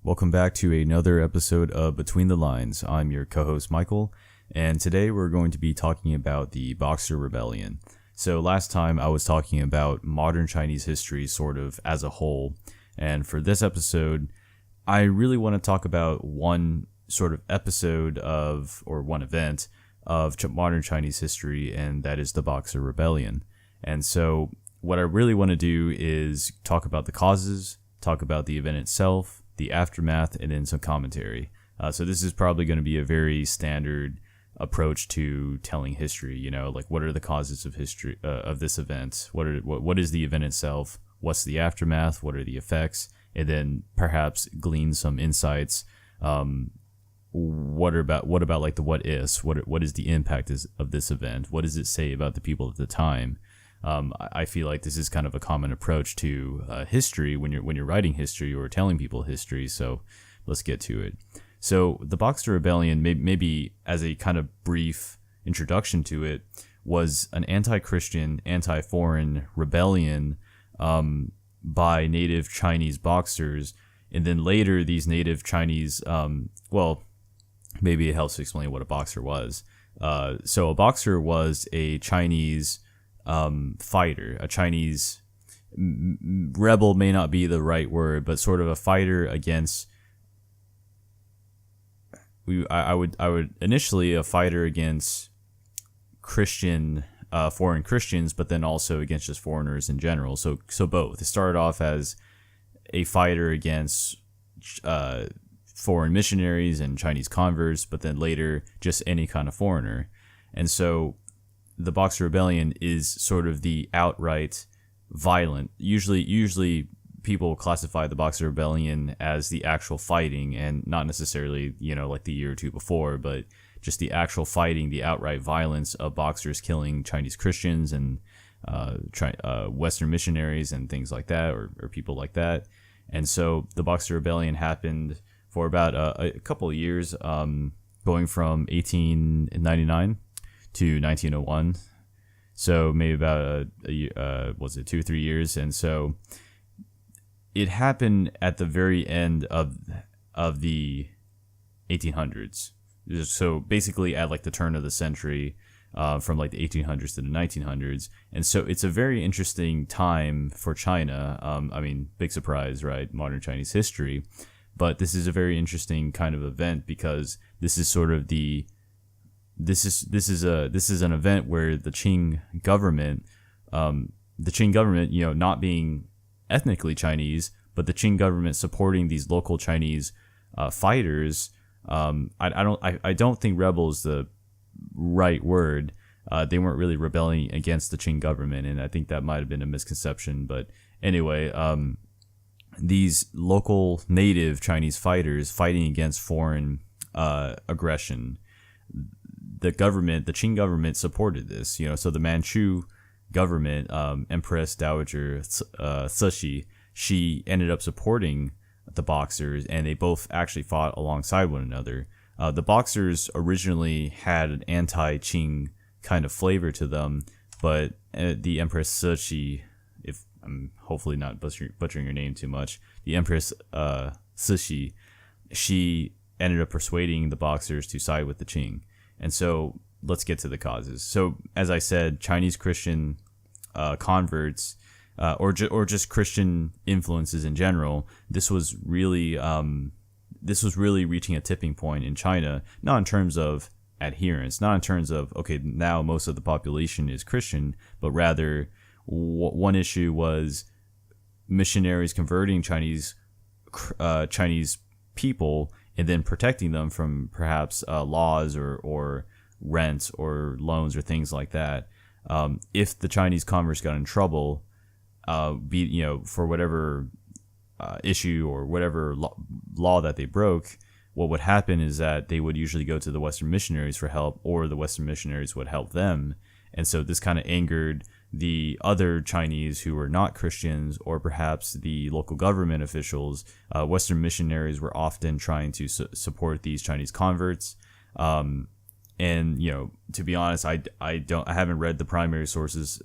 Welcome back to another episode of Between the Lines. I'm your co-host Michael, and today we're going to be talking about the Boxer Rebellion. So last time I was talking about modern Chinese history sort of as a whole, and for this episode, I really want to talk about one sort of episode of, or one event of modern Chinese history, and that is the Boxer Rebellion. And so what I really want to do is talk about the causes, talk about the event itself, the aftermath, and then some commentary. So this is probably going to be a very standard approach to telling history. You know, like what are the causes of history of this event? What is the event itself? What's the aftermath? What are the effects? And then perhaps glean some insights. What about like the what ifs? What is the impact of this event? What does it say about the people at the time? I feel like this is kind of a common approach to history when you're writing history or telling people history. So let's get to it. So the Boxer Rebellion, maybe as a kind of brief introduction to it, was an anti-Christian, anti-foreign rebellion by native Chinese boxers. And then later these native Chinese, maybe it helps to explain what a boxer was. So a boxer was a Chinese fighter, a Chinese rebel may not be the right word, but sort of a fighter against. I would initially a fighter against Christian, foreign Christians, but then also against just foreigners in general. So both. It started off as a fighter against foreign missionaries and Chinese converts, but then later just any kind of foreigner. And so the Boxer Rebellion is sort of the outright violent. Usually people classify the Boxer Rebellion as the actual fighting, and not necessarily, like the year or two before, but just the actual fighting, the outright violence of boxers killing Chinese Christians and Western missionaries and things like that, or people like that. And so the Boxer Rebellion happened for about a couple of years, going from 1899 to 1901, so maybe about was it 2 or 3 years? And so it happened at the very end of the 1800s. So basically at like the turn of the century, from like the 1800s to the 1900s. And so it's a very interesting time for China. Big surprise, right? Modern Chinese history, but this is a very interesting kind of event because this is sort of this is an event where the Qing government, not being ethnically Chinese, but the Qing government supporting these local Chinese fighters. I don't think rebel is the right word. They weren't really rebelling against the Qing government, and I think that might have been a misconception. But anyway, these local native Chinese fighters fighting against foreign aggression. The Qing government supported this, so the Manchu government, Empress Dowager Cixi, she ended up supporting the Boxers, and they both actually fought alongside one another. The Boxers originally had an anti-Qing kind of flavor to them, but the Empress Cixi, if I'm hopefully not butchering her name too much, the Empress Cixi, she ended up persuading the Boxers to side with the Qing. And so let's get to the causes. So as I said, Chinese Christian converts, or just Christian influences in general, this was really reaching a tipping point in China, not in terms of adherence, not in terms of, okay, now most of the population is Christian, but rather one issue was missionaries converting Chinese people and then protecting them from perhaps laws or rents or loans or things like that. If the Chinese converts got in trouble, for whatever issue or whatever law that they broke, what would happen is that they would usually go to the Western missionaries for help, or the Western missionaries would help them. And so this kind of angered the other Chinese who were not Christians, or perhaps the local government officials. Western missionaries were often trying to support these Chinese converts. And to be honest, I haven't read the primary sources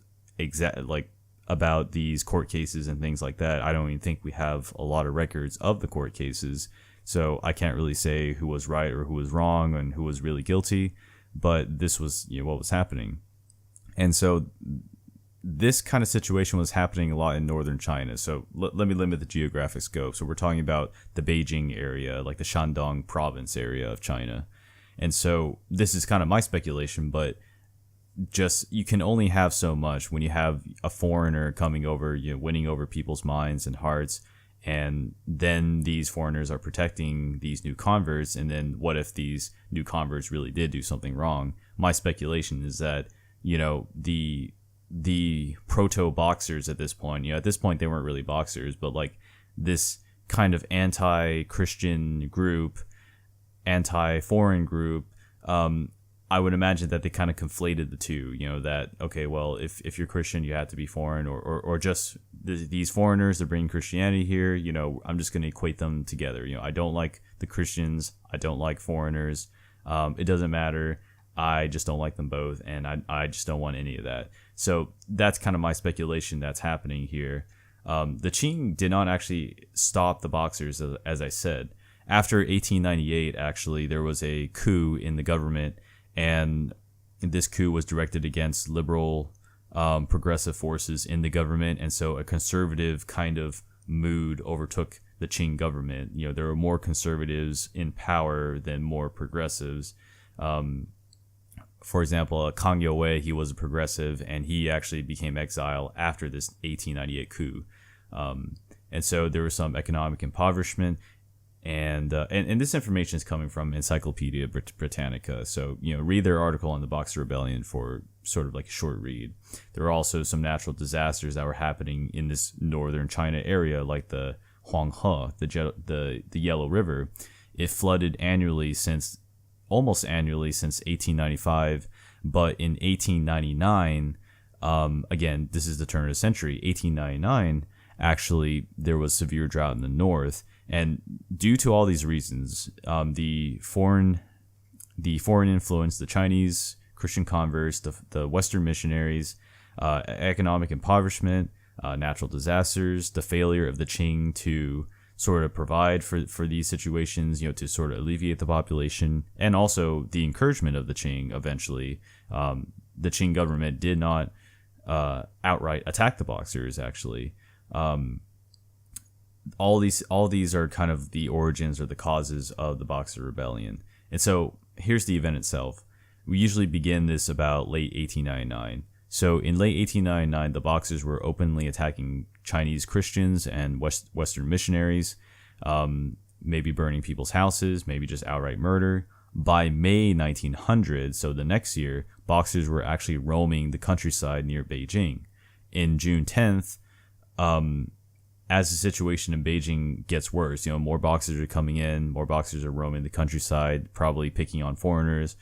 about these court cases and things like that. I don't even think we have a lot of records of the court cases, so I can't really say who was right or who was wrong and who was really guilty. But this was, what was happening, and so this kind of situation was happening a lot in northern China. So let me limit the geographic scope. So we're talking about the Beijing area, like the Shandong province area of China. And so this is kind of my speculation, but just you can only have so much when you have a foreigner coming over, winning over people's minds and hearts. And then these foreigners are protecting these new converts. And then what if these new converts really did do something wrong? My speculation is that, the proto boxers at this point, at this point they weren't really boxers, but like this kind of anti-Christian group, anti-foreign group, I would imagine that they kind of conflated the two, that, okay, well, if you're Christian, you have to be foreign, or just these foreigners that bring Christianity here, I'm just going to equate them together. I don't like the Christians. I don't like foreigners. It doesn't matter. I just don't like them both, and I just don't want any of that. So that's kind of my speculation that's happening here. The Qing did not actually stop the Boxers, as I said. After 1898, actually, there was a coup in the government, and this coup was directed against liberal, progressive forces in the government, and so a conservative kind of mood overtook the Qing government. There were more conservatives in power than more progressives. For example, Kang Youwei, he was a progressive, and he actually became exiled after this 1898 coup. And so there was some economic impoverishment, and this information is coming from Encyclopedia Britannica. So, read their article on the Boxer Rebellion for sort of like a short read. There were also some natural disasters that were happening in this northern China area, like the Huanghe, the Yellow River. It flooded almost annually since 1895, but in 1899, again, this is the turn of the century, 1899, actually, there was severe drought in the north, and due to all these reasons, the foreign influence, the Chinese Christian converts, the Western missionaries, economic impoverishment, natural disasters, the failure of the Qing to sort of provide for these situations, to sort of alleviate the population, and also the encouragement of the Qing eventually. The Qing government did not outright attack the Boxers, actually. All these are kind of the origins or the causes of the Boxer Rebellion. And so here's the event itself. We usually begin this about late 1899. So in late 1899, the Boxers were openly attacking Chinese Christians and Western missionaries, maybe burning people's houses, maybe just outright murder. By May 1900, so the next year, Boxers were actually roaming the countryside near Beijing. In June 10th, as the situation in Beijing gets worse, more Boxers are coming in, more Boxers are roaming the countryside, probably picking on foreigners.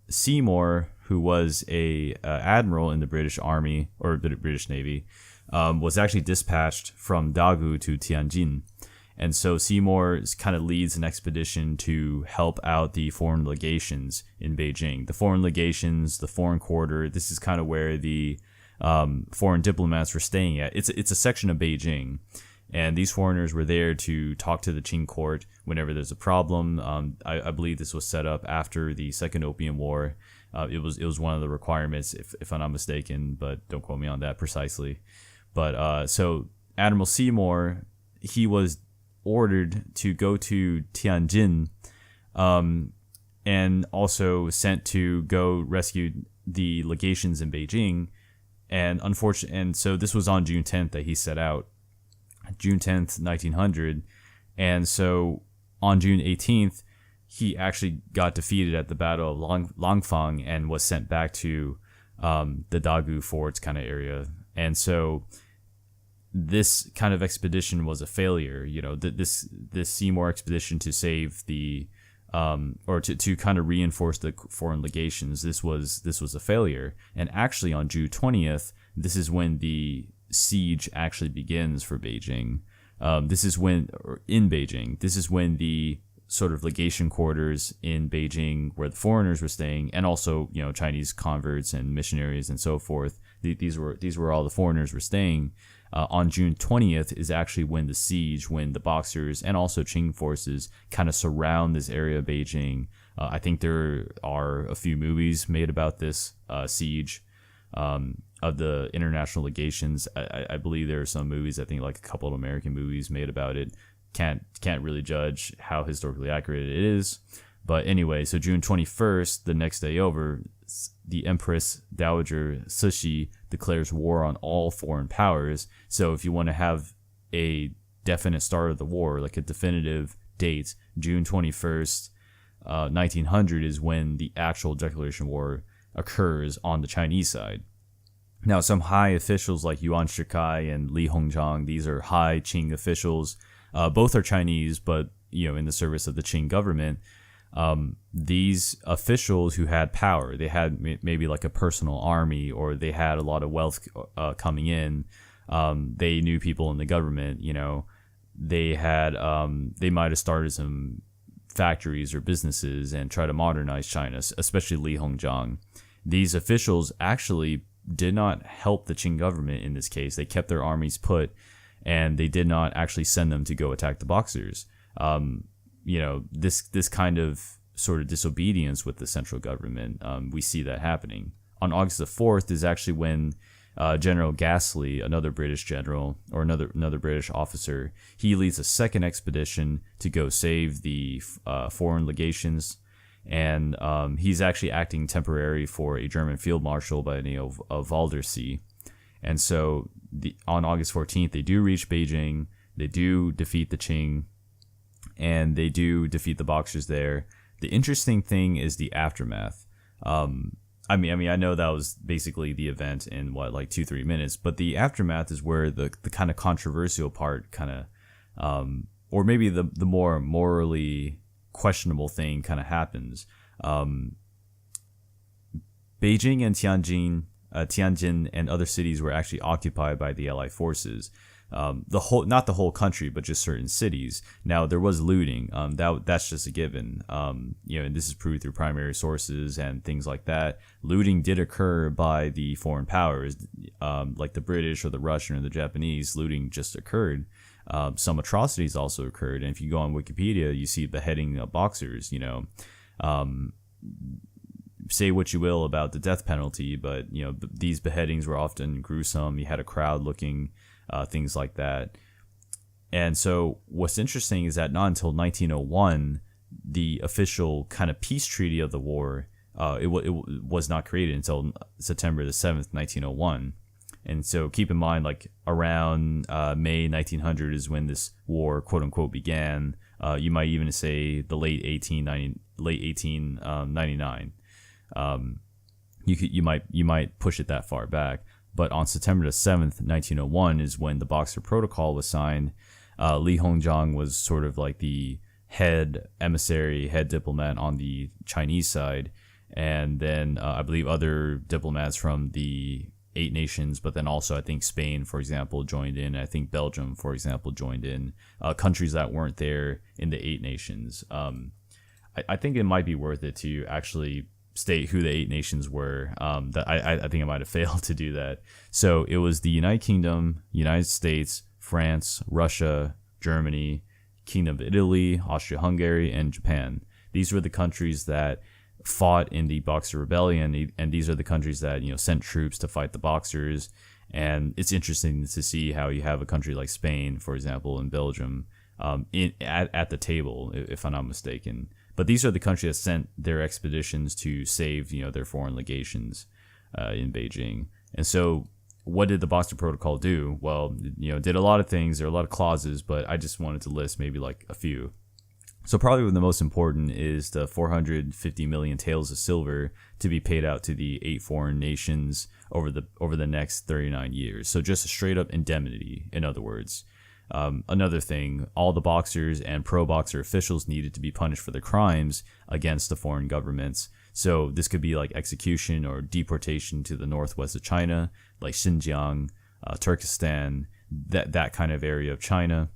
Seymour, who was a admiral in the British Army or the British Navy, was actually dispatched from Dagu to Tianjin. And so Seymour kind of leads an expedition to help out the foreign legations in Beijing. The foreign legations, the foreign quarter, this is kind of where the foreign diplomats were staying at. It's a section of Beijing. And these foreigners were there to talk to the Qing court whenever there's a problem. I believe this was set up after the Second Opium War. It was one of the requirements, if I'm not mistaken, but don't quote me on that precisely. But so Admiral Seymour, he was ordered to go to Tianjin, and also sent to go rescue the legations in Beijing. And so this was on June 10th that he set out. June 10th, 1900. And so on June 18th, he actually got defeated at the Battle of Langfang and was sent back to the Dagu forts kind of area. And so this kind of expedition was a failure. This Seymour expedition to save the or to kind of reinforce the foreign legations, this was a failure. And actually on June 20th, this is when the siege actually begins for Beijing. In Beijing, this is when the sort of legation quarters in Beijing where the foreigners were staying, and also Chinese converts and missionaries and so forth. These were all the foreigners were staying. On June 20th is actually when the Boxers and also Qing forces kind of surround this area of Beijing. I think there are a few movies made about this siege of the international legations. I believe there are some movies, I think like a couple of American movies made about it. Can't really judge how historically accurate it is. But anyway, so June 21st, the next day over, the Empress Dowager Cixi declares war on all foreign powers. So if you want to have a definite start of the war, like a definitive date, June 21st, 1900 is when the actual declaration of war occurs on the Chinese side. Now, some high officials like Yuan Shikai and Li Hongzhang, these are high Qing officials. Both are Chinese, but in the service of the Qing government. These officials who had power, they had maybe like a personal army, or they had a lot of wealth coming in. They knew people in the government. They had they might have started some factories or businesses and try to modernize China, especially Li Hongzhang. These officials actually did not help the Qing government in this case. They kept their armies put, and they did not actually send them to go attack the Boxers. This kind of sort of disobedience with the central government, we see that happening. On August the 4th is actually when General Ghastly, another British general or another British officer, he leads a second expedition to go save the foreign legations, and he's actually acting temporary for a German field marshal by the name of Waldersee. And so on August 14th, they do reach Beijing, they do defeat the Qing, and they do defeat the Boxers there. The interesting thing is the aftermath. I know that was basically the event in 2-3 minutes, but the aftermath is where the kind of controversial part or maybe the more morally questionable thing kind of happens. Beijing and Tianjin and other cities were actually occupied by the Allied forces. Not the whole country, but just certain cities. Now there was looting. That's just a given. And this is proved through primary sources and things like that. Looting did occur by the foreign powers, like the British or the Russian or the Japanese. Looting just occurred. Some atrocities also occurred, and if you go on Wikipedia, you see beheading of Boxers. Say what you will about the death penalty, but these beheadings were often gruesome. You had a crowd looking. Things like that. And so what's interesting is that not until 1901, the official kind of peace treaty of the war, it was not created until September the 7th, 1901. And so keep in mind, like around May 1900 is when this war, quote unquote, began. You might even say the late 1899. You might push it that far back. But on September the 7th, 1901 is when the Boxer Protocol was signed. Li Hongzhang was sort of like the head emissary, head diplomat on the Chinese side. And then I believe other diplomats from the 8 nations, but then also I think Spain, for example, joined in. I think Belgium, for example, joined in. Countries that weren't there in the 8 nations. I think it might be worth it to actually state who the 8 nations were. That I think I might have failed to do that. So it was the United Kingdom, United States, France, Russia, Germany, Kingdom of Italy, Austria-Hungary, and Japan. These were the countries that fought in the Boxer Rebellion, and these are the countries that sent troops to fight the Boxers. And it's interesting to see how you have a country like Spain, for example, and Belgium at the table, if I'm not mistaken. But these are the countries that sent their expeditions to save, their foreign legations in Beijing. And so what did the Boxer Protocol do? Well, did a lot of things. There are a lot of clauses, but I just wanted to list maybe like a few. So probably the most important is the 450 million taels of silver to be paid out to the 8 foreign nations over the next 39 years. So just a straight up indemnity, in other words. Another thing, all the Boxers and pro-Boxer officials needed to be punished for their crimes against the foreign governments. So this could be like execution or deportation to the northwest of China, like Xinjiang, Turkestan, that kind of area of China.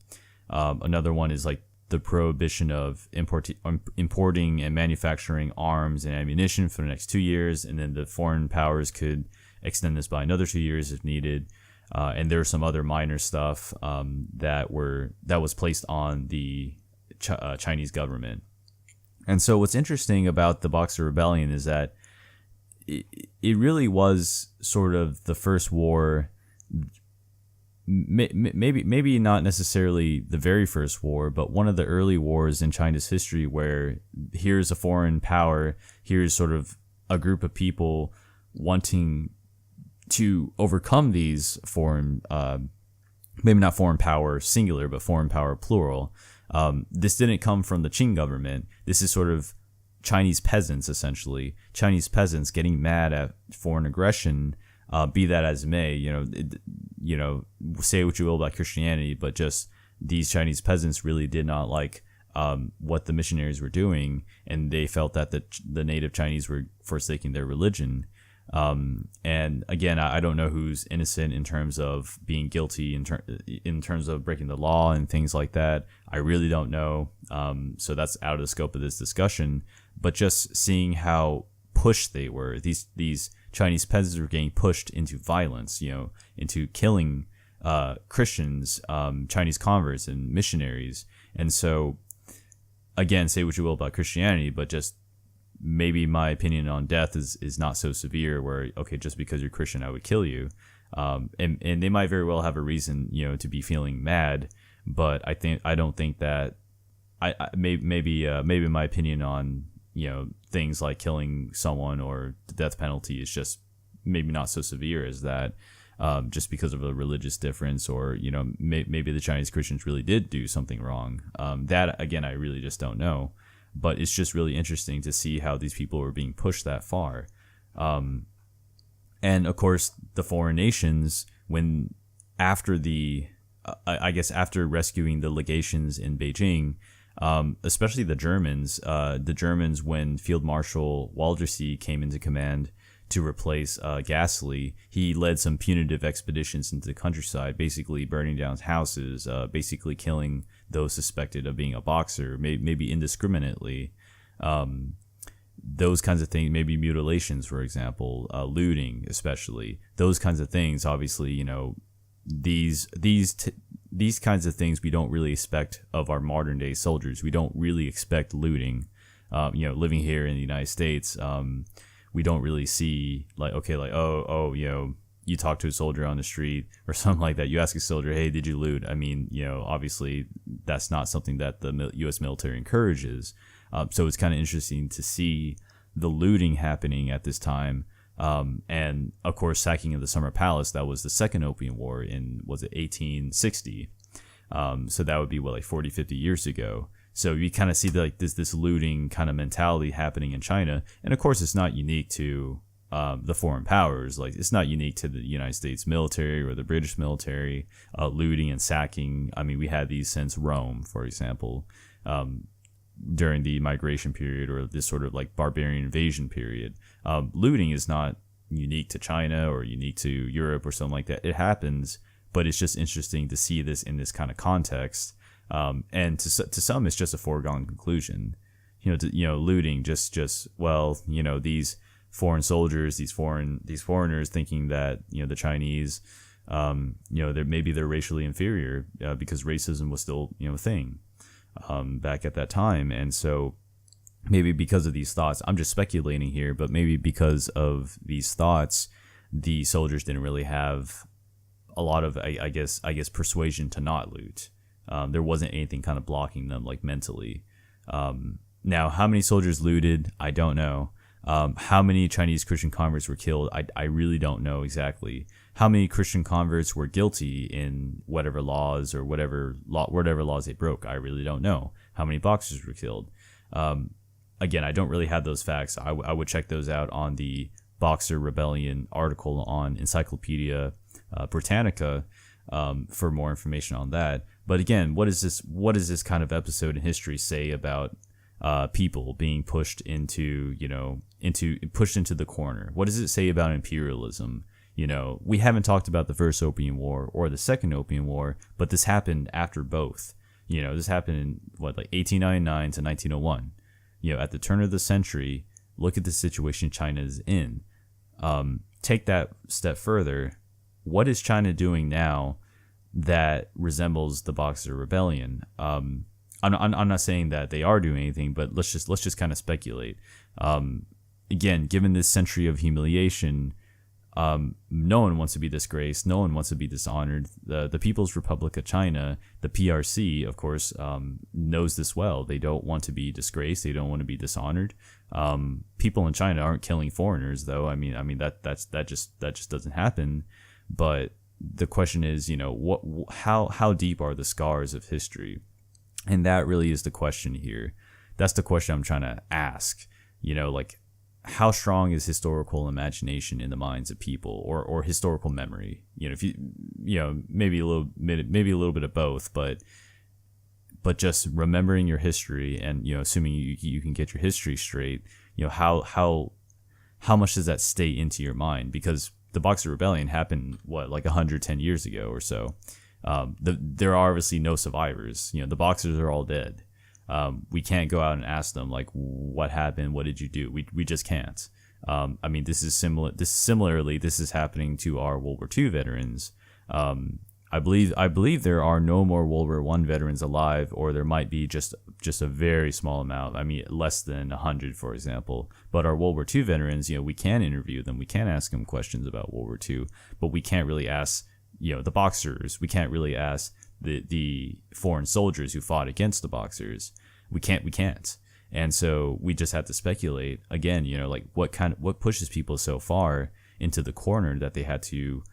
Another one is like the prohibition of importing and manufacturing arms and ammunition for the next 2 years, and then the foreign powers could extend this by another 2 years if needed. And there was some other minor stuff that was placed on the Chinese government. And so what's interesting about the Boxer Rebellion is that it really was sort of the first war, maybe not necessarily the very first war, but one of the early wars in China's history where here's a foreign power, here's sort of a group of people wanting to overcome these foreign, maybe not foreign power singular, but foreign power plural. This didn't come from the Qing government. This is sort of Chinese peasants, essentially. Chinese peasants getting mad at foreign aggression, be that as it may. Say what you will about Christianity, but just these Chinese peasants really did not like what the missionaries were doing, and they felt that the native Chinese were forsaking their religion. And again, I don't know who's innocent in terms of being guilty in terms of breaking the law and things like that. I really don't know. So that's out of the scope of this discussion. But just seeing how pushed they were, these Chinese peasants were getting pushed into violence, into killing Christians, Chinese converts, and missionaries. And so, again, say what you will about Christianity, but just maybe my opinion on death is not so severe where, okay, just because you're Christian, I would kill you. And they might very well have a reason, to be feeling mad, but I don't think that maybe my opinion on, things like killing someone or the death penalty is just maybe not so severe as that, just because of a religious difference, or, maybe the Chinese Christians really did do something wrong. That, again, I really just don't know. But it's just really interesting to see how these people were being pushed that far. And of course, the foreign nations, after rescuing the legations in Beijing, especially the Germans, when Field Marshal Waldersee came into command to replace Gasly, he led some punitive expeditions into the countryside, basically burning down houses, basically killing those suspected of being a boxer, maybe indiscriminately. Those kinds of things, maybe mutilations, for example, looting, especially. Those kinds of things, obviously, these kinds of things we don't really expect of our modern day soldiers. We don't really expect looting. Living here in the United States, we don't really see you talk to a soldier on the street or something like that. You ask a soldier, hey, did you loot? I mean, obviously that's not something that the U.S. military encourages. So it's kind of interesting to see the looting happening at this time. And of course, sacking of the Summer Palace, that was the Second Opium War was it 1860? So that would be 40, 50 years ago. So you kind of see this looting kind of mentality happening in China. And of course, it's not unique to the foreign powers. It's not unique to the United States military or the British military, looting and sacking. I mean, we had these since Rome, for example, during the migration period or this sort of barbarian invasion period. Looting is not unique to China or unique to Europe or something like that. It happens, but it's just interesting to see this in this kind of context. And to some, it's just a foregone conclusion. Looting these foreign soldiers, these foreigners thinking that the Chinese, they're racially inferior because racism was still a thing back at that time, and so maybe because of these thoughts, I'm just speculating here, but maybe because of these thoughts, the soldiers didn't really have a lot of I guess persuasion to not loot. There wasn't anything kind of blocking them mentally. Now, how many soldiers looted? I don't know. How many Chinese Christian converts were killed? I really don't know exactly. How many Christian converts were guilty in whatever laws or whatever laws they broke? I really don't know. How many Boxers were killed? Again, I don't really have those facts. I would check those out on the Boxer Rebellion article on Encyclopedia Britannica for more information on that. But again, what does this kind of episode in history say about people being pushed into the corner? What does it say about imperialism? We haven't talked about the First Opium War or the Second Opium War, but this happened after both. This happened in like 1899 to 1901. At the turn of the century, look at the situation China is in. Take that step further. What is China doing now that resembles the Boxer Rebellion? I'm not saying that they are doing anything, but let's just kind of speculate. Again, given this century of humiliation, no one wants to be disgraced. No one wants to be dishonored. The People's Republic of China, the PRC, of course, knows this well. They don't want to be disgraced. They don't want to be dishonored. People in China aren't killing foreigners, though. I mean that just doesn't happen. But the question is, how deep are the scars of history? And that really is the question here. That's the question I'm trying to ask. Like, how strong is historical imagination in the minds of people, or historical memory? If maybe a little bit of both, but just remembering your history and assuming you can get your history straight. How much does that stay into your mind? Because the Boxer Rebellion happened like 110 years ago or so. There are obviously no survivors. The Boxers are all dead. We can't go out and ask them like, what happened? What did you do? We just can't. This is similar. This is happening to our World War II veterans. I believe there are no more World War I veterans alive, or there might be just a very small amount. Less than 100, for example. But our World War II veterans, we can interview them. We can ask them questions about World War II, but we can't really ask, the Boxers. We can't really ask the foreign soldiers who fought against the Boxers. We can't. And so we just have to speculate again, like what pushes people so far into the corner that they had to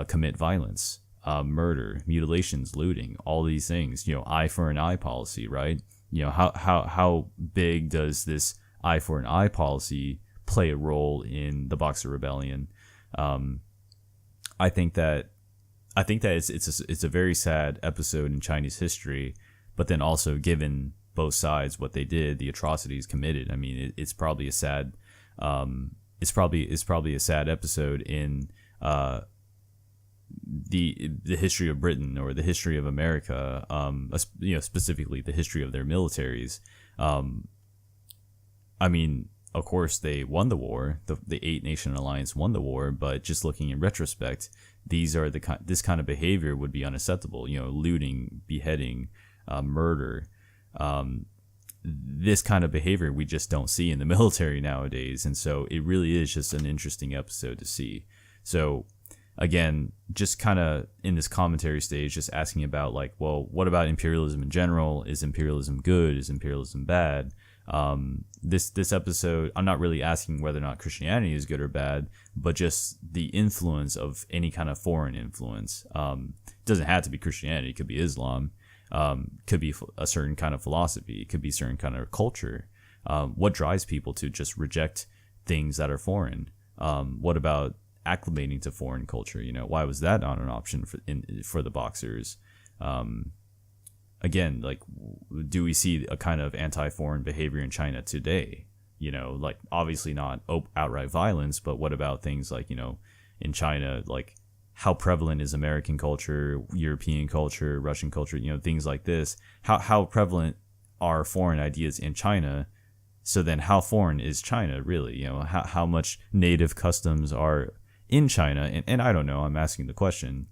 commit violence, murder, mutilations, looting, all these things, eye for an eye policy, right? How big does this eye for an eye policy play a role in the Boxer Rebellion? I think that it's a very sad episode in Chinese history, but then also given both sides what they did, the atrocities committed. It's probably a sad, it's probably a sad episode in the history of Britain or the history of America. Specifically the history of their militaries. Of course, they won the war. The Eight Nation Alliance won the war, but just looking in retrospect, this kind of behavior would be unacceptable. Looting, beheading, murder. This kind of behavior we just don't see in the military nowadays, and so it really is just an interesting episode to see. So again, just kind of in this commentary stage, just asking about like, well, what about imperialism in general? Is imperialism good? Is imperialism bad? This episode, I'm not really asking whether or not Christianity is good or bad, but just the influence of any kind of foreign influence. It doesn't have to be Christianity. It could be Islam. Could be a certain kind of philosophy. It could be a certain kind of culture. What drives people to just reject things that are foreign? What about acclimating to foreign culture? Why was that not an option for the Boxers? Again, like, do we see a kind of anti-foreign behavior in China today? Like, obviously not outright violence, but what about things like, in China, like, how prevalent is American culture, European culture, Russian culture, things like this? How prevalent are foreign ideas in China? So then how foreign is China really? How much native customs are in China? And I don't know, I'm asking the question.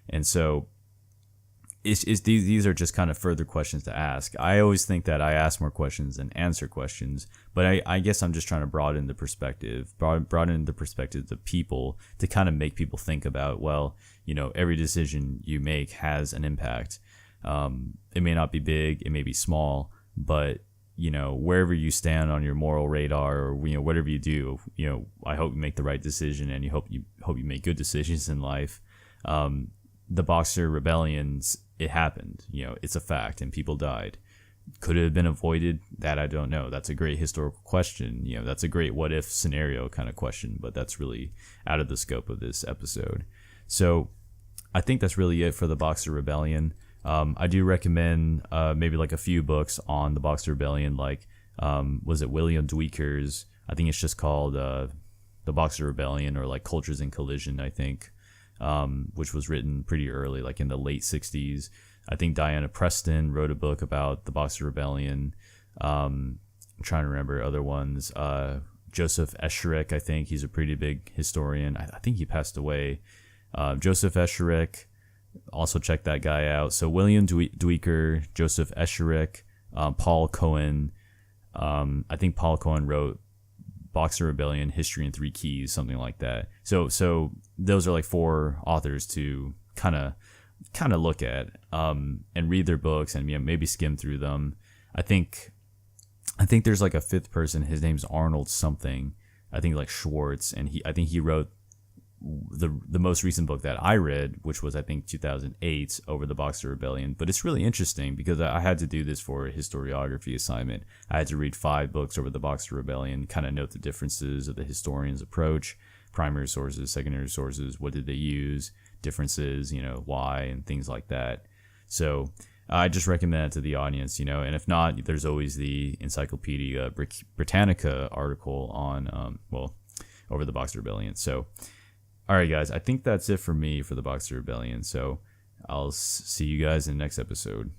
And so these are just kind of further questions to ask. I always think that I ask more questions than answer questions, but I guess I'm just trying to broaden the perspective of people to kind of make people think about, well, every decision you make has an impact. It may not be big, it may be small, but wherever you stand on your moral radar, or whatever you do, I hope you make the right decision, and you hope you make good decisions in life. The Boxer Rebellions, it happened. It's a fact, and people died. Could it have been avoided? That I don't know. That's a great historical question. That's a great what if scenario kind of question, but that's really out of the scope of this episode. So I think that's really it for the Boxer Rebellion. I do recommend maybe like a few books on the Boxer Rebellion, like was it William Dweeker's, I think it's just called the Boxer Rebellion, or like Cultures in Collision, I think. Which was written pretty early, like in the late 60s. I think Diana Preston wrote a book about the Boxer Rebellion. I'm trying to remember other ones. Joseph Esherick, I think he's a pretty big historian. I think he passed away. Joseph Esherick, also check that guy out. So William Dwecker, Joseph Esherick, Paul Cohen. I think Paul Cohen wrote Boxer Rebellion, History in Three Keys, something like that. So those are like 4 authors to kind of look at and read their books and maybe skim through them. I think there's like a 5th person. His name's Arnold something. I think like Schwartz, and I think he wrote the most recent book that I read, which was I think 2008, Over the Boxer Rebellion. But it's really interesting because I had to do this for a historiography assignment. I had to read 5 books over the Boxer Rebellion, kind of note the differences of the historian's approach, primary sources, secondary sources, what did they use, differences, why, and things like that. So I just recommend it to the audience, and if not, there's always the Encyclopedia Britannica article on, Over the Boxer Rebellion. So, all right, guys, I think that's it for me for the Boxer Rebellion. So I'll see you guys in the next episode.